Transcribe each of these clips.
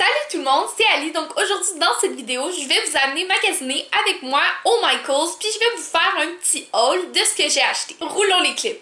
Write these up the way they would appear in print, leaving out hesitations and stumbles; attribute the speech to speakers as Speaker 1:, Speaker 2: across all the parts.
Speaker 1: Salut tout le monde, c'est Ali. Donc aujourd'hui dans cette vidéo, je vais vous amener magasiner avec moi au Michaels, puis je vais vous faire un petit haul de ce que j'ai acheté. Roulons les clips.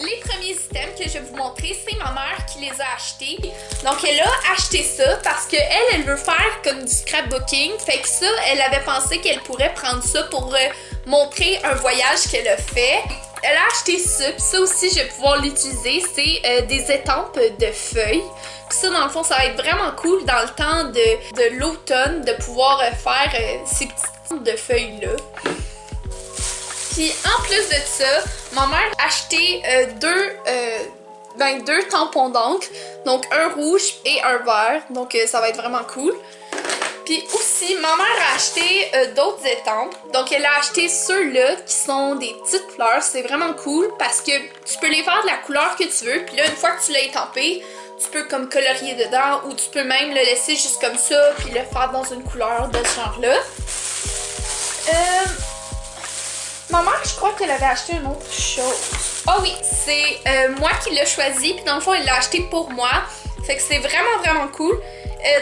Speaker 1: Les premiers items que je vais vous montrer, c'est ma mère qui les a achetés. Donc elle a acheté ça parce qu'elle veut faire comme du scrapbooking. Fait que ça, elle avait pensé qu'elle pourrait prendre ça pour montrer un voyage qu'elle a fait. Elle a acheté ça, puis ça aussi je vais pouvoir l'utiliser. C'est des étampes de feuilles. Puis ça, dans le fond, ça va être vraiment cool dans le temps de l'automne de pouvoir faire ces petites étampes de feuilles-là. Puis en plus de ça, ma mère a acheté deux tampons d'encre, donc un rouge et un vert, donc ça va être vraiment cool. Puis aussi, ma mère a acheté d'autres étampes, donc elle a acheté ceux-là qui sont des petites fleurs, c'est vraiment cool parce que tu peux les faire de la couleur que tu veux, puis là une fois que tu l'as étampé, tu peux comme colorier dedans ou tu peux même le laisser juste comme ça puis le faire dans une couleur de ce genre-là. Ma mère, je crois qu'elle avait acheté une autre chose. Ah oui, c'est moi qui l'ai choisi, puis dans le fond, elle l'a acheté pour moi. Fait que c'est vraiment cool.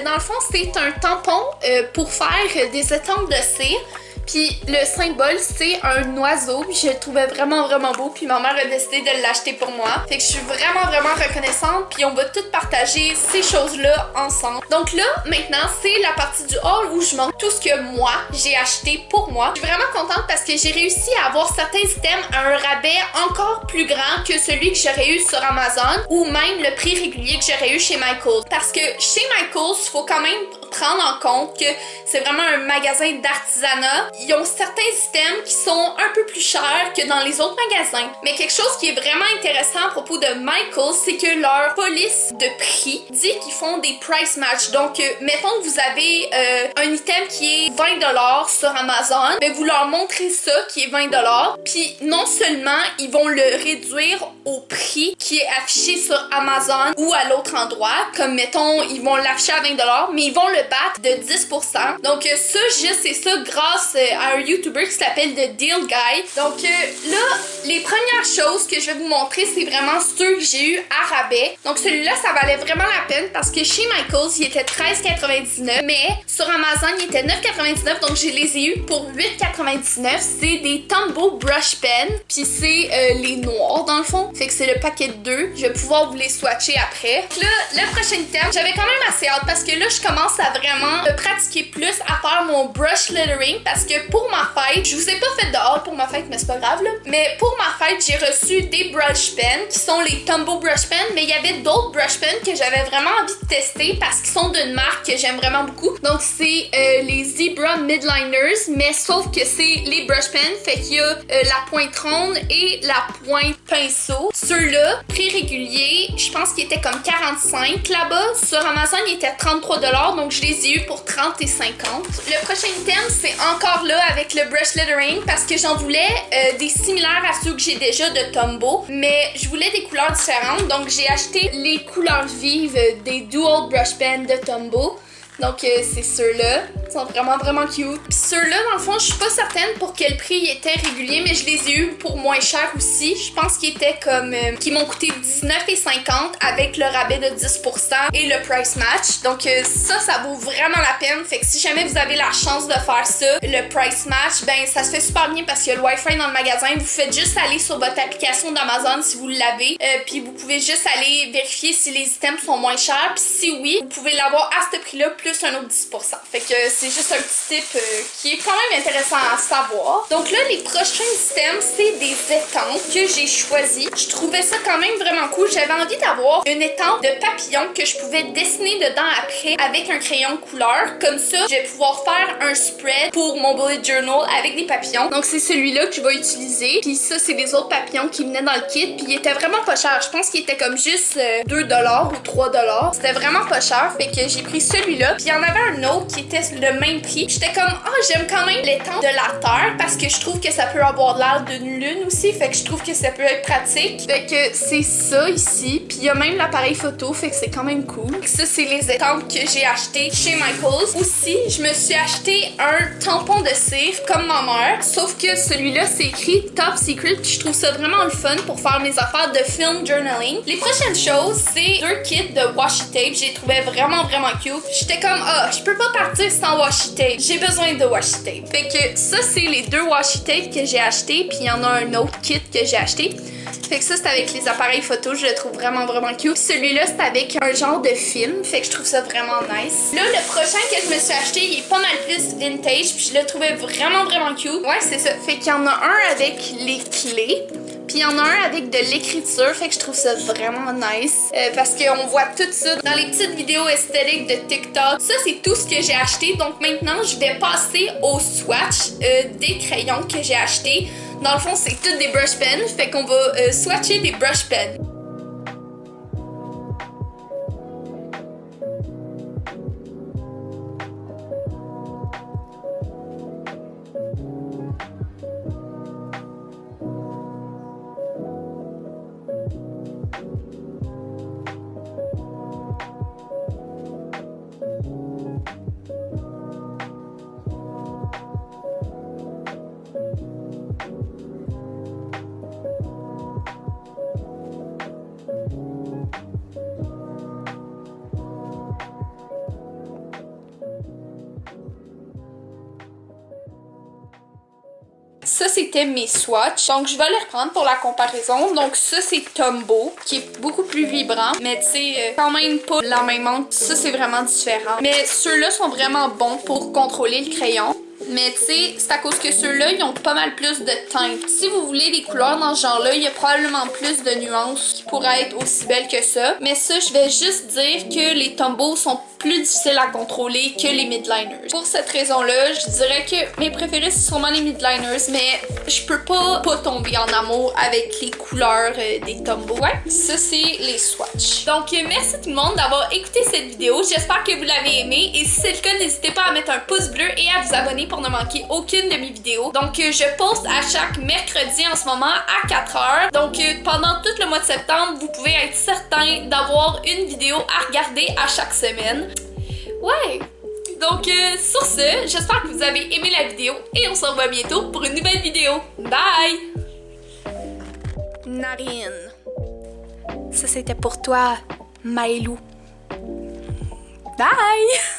Speaker 1: Dans le fond, c'est un tampon pour faire des étampes de cire. Puis le symbole, c'est un oiseau. Puis je le trouvais vraiment beau. Puis ma mère a décidé de l'acheter pour moi. Fait que je suis vraiment reconnaissante. Puis on va toutes partager ces choses-là ensemble. Donc là, maintenant, c'est la partie du haul où je montre tout ce que moi, j'ai acheté pour moi. Je suis vraiment contente parce que j'ai réussi à avoir certains items à un rabais encore plus grand que celui que j'aurais eu sur Amazon ou même le prix régulier que j'aurais eu chez Michaels. Parce que chez Michaels, il faut quand même prendre en compte que c'est vraiment un magasin d'artisanat. Ils ont certains items qui sont un peu plus chers que dans les autres magasins. Mais quelque chose qui est vraiment intéressant à propos de Michaels, c'est que leur police de prix dit qu'ils font des price match. Donc, mettons que vous avez un item qui est 20$ sur Amazon, mais vous leur montrez ça qui est 20$. Puis non seulement ils vont le réduire au prix qui est affiché sur Amazon ou à l'autre endroit, comme mettons ils vont l'afficher à 20$, mais ils vont le battre de 10%. Donc ça, c'est ça grâce à un YouTuber qui s'appelle The Deal Guy. Donc là, les premières choses que je vais vous montrer, c'est vraiment ceux que j'ai eu à rabais. Donc celui-là, ça valait vraiment la peine parce que chez Michaels, il était 13,99$, mais sur Amazon, il était 9,99$, donc je les ai eu pour 8,99$. C'est des Tombow Brush Pen, puis c'est les noirs dans le fond. Fait que c'est le paquet de 2. Je vais pouvoir vous les swatcher après. Donc là, le prochain item, j'avais quand même assez hâte parce que là, je commence à vraiment pratiquer plus à faire mon brush lettering parce que pour ma fête, je vous ai pas fait de haul pour ma fête, mais c'est pas grave là. Mais pour ma fête, j'ai reçu des brush pens qui sont les Tombow Brush Pen, mais il y avait d'autres brush pens que j'avais vraiment envie de tester parce qu'ils sont d'une marque que j'aime vraiment beaucoup. Donc c'est les Zebra Midliners, mais sauf que c'est les brush pens, fait qu'il y a la pointe ronde et la pointe pinceau. Ceux-là, prix régulier, je pense qu'ils étaient comme 45 là-bas. Sur Amazon, ils étaient 33$, donc je les ai eu pour 30 et 50. Le prochain item, c'est encore là avec le brush lettering parce que j'en voulais des similaires à ceux que j'ai déjà de Tombow, mais je voulais des couleurs différentes, donc j'ai acheté les couleurs vives des Dual Brush Pen de Tombow. Donc c'est ceux-là, ils sont vraiment cute. Puis ceux-là, dans le fond, je suis pas certaine pour quel prix ils étaient réguliers, mais je les ai eu pour moins cher aussi. Je pense qu'ils étaient comme, qui m'ont coûté 19,50$ avec le rabais de 10% et le price match. Donc ça vaut vraiment la peine. Fait que si jamais vous avez la chance de faire ça, le price match, ben ça se fait super bien parce qu'il y a le Wi-Fi dans le magasin. Vous faites juste aller sur votre application d'Amazon si vous l'avez, puis vous pouvez juste aller vérifier si les items sont moins chers. Puis si oui, vous pouvez l'avoir à ce prix-là plus un autre 10%. Fait que c'est juste un petit tip qui est quand même intéressant à savoir. Donc là, les prochains items, c'est des étampes que j'ai choisis. Je trouvais ça quand même vraiment cool. J'avais envie d'avoir une étampe de papillon que je pouvais dessiner dedans après avec un crayon de couleur. Comme ça, je vais pouvoir faire un spread pour mon bullet journal avec des papillons. Donc c'est celui-là que je vais utiliser. Puis ça, c'est les autres papillons qui venaient dans le kit. Puis il était vraiment pas cher. Je pense qu'il était comme juste 2$ ou 3$. C'était vraiment pas cher. Fait que j'ai pris celui-là. Puis il y en avait un autre qui était le même prix. J'étais comme, j'aime quand même l'étang de la Terre parce que je trouve que ça peut avoir l'air d'une lune aussi. Fait que je trouve que ça peut être pratique. Fait que c'est ça ici. Puis il y a même l'appareil photo. Fait que c'est quand même cool. Ça, c'est les étampes que j'ai achetées chez Michaels. Aussi, je me suis acheté un tampon de cire comme ma mère. Sauf que celui-là, c'est écrit Top Secret. Puis je trouve ça vraiment le fun pour faire mes affaires de film journaling. Les prochaines choses, c'est 2 kits de washi tape. J'ai trouvé vraiment cute. J'étais comme, je peux pas partir sans washi tape. J'ai besoin de washi tape. Fait que ça, c'est les 2 washi tape que j'ai acheté. Puis il y en a un autre kit que j'ai acheté. Fait que ça, c'est avec les appareils photo. Je le trouve vraiment cute. Celui-là, c'est avec un genre de film. Fait que je trouve ça vraiment nice. Là, le prochain que je me suis acheté, il est pas mal plus vintage. Puis je le trouvais vraiment cute. Ouais, c'est ça. Fait qu'il y en a un avec les clés. Puis il y en a un avec de l'écriture, fait que je trouve ça vraiment nice. Parce qu'on voit tout ça dans les petites vidéos esthétiques de TikTok. Ça, c'est tout ce que j'ai acheté. Donc maintenant, je vais passer au swatch des crayons que j'ai achetés. Dans le fond, c'est toutes des brush pens. Fait qu'on va swatcher des brush pens. Ça, c'était mes swatchs. Donc, je vais les reprendre pour la comparaison. Donc, ça, c'est Tombow, qui est beaucoup plus vibrant. Mais, tu sais, quand même pas la même encre. Ça, c'est vraiment différent. Mais ceux-là sont vraiment bons pour contrôler le crayon. Mais tu sais, c'est à cause que ceux-là, ils ont pas mal plus de teintes. Si vous voulez des couleurs dans ce genre-là, il y a probablement plus de nuances qui pourraient être aussi belles que ça. Mais ça, je vais juste dire que les Tombow sont plus difficiles à contrôler que les midliners. Pour cette raison-là, je dirais que mes préférés, c'est sûrement les midliners, mais je peux pas tomber en amour avec les couleurs des Tombow. Ouais, ça, c'est les swatchs. Donc, merci tout le monde d'avoir écouté cette vidéo. J'espère que vous l'avez aimée. Et si c'est le cas, n'hésitez pas à mettre un pouce bleu et à vous abonner pour ne manquer aucune de mes vidéos. Donc, je poste à chaque mercredi en ce moment à 4h. Donc, pendant tout le mois de septembre, vous pouvez être certain d'avoir une vidéo à regarder à chaque semaine. Ouais! Donc, sur ce, j'espère que vous avez aimé la vidéo et on se revoit bientôt pour une nouvelle vidéo. Bye! Narine. Ça, c'était pour toi, Maëlou. Bye!